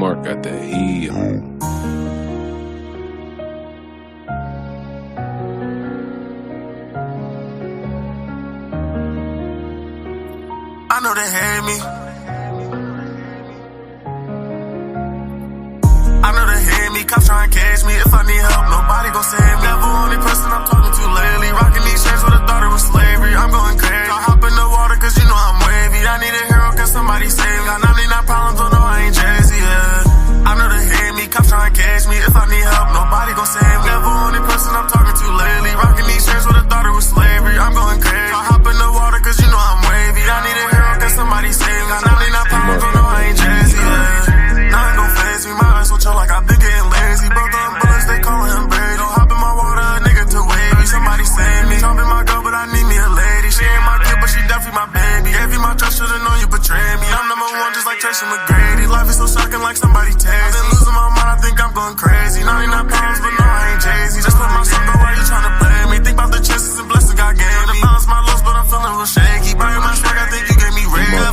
Mark got that heat on. I know they hate me. I know they hate me. Cops try and catch me. If I need help, nobody gon' save me. Never only person I'm talking to lately. Rocking these chains with a thought it was slavery. I'm going crazy. I hop in the water cause you know I'm wavy. I need a hero, can somebody save me? Got 99 problems, don't know I ain't Jay-Z, yeah. I know they hate me. Cops try and catch me. If I need help, nobody gon' save me. Never only person I'm talking to lately. Rocking these chains with a thought it was slavery. I'm going crazy. I hop in the water cause you know I'm wavy. I need a hero, can somebody save me? Got 99 problems, don't know I ain't Jay-Z, yeah. Nothing gon' faze me. My eyes will chill like I've been getting lazy. Broke them bullets, they callin' him Brady. Don't hop in my water, a nigga too wavy. Somebody save me. Jump in my girl, but I need me a lady. She ain't my kid, but she definitely my baby. Gave you my trust, should've known you betrayed me. I'm number one, just like Tracy McGrady. Life is so shocking, like somebody tased. I've been losing my mind, I think I'm going crazy. 99 pounds, but no, I ain't Jay-Z. Just put my son, why you tryna play me? Think about the chances and blessings God gave me. Balance my loss, but I'm feeling real shaky. Buying my swag, I think you gave me real.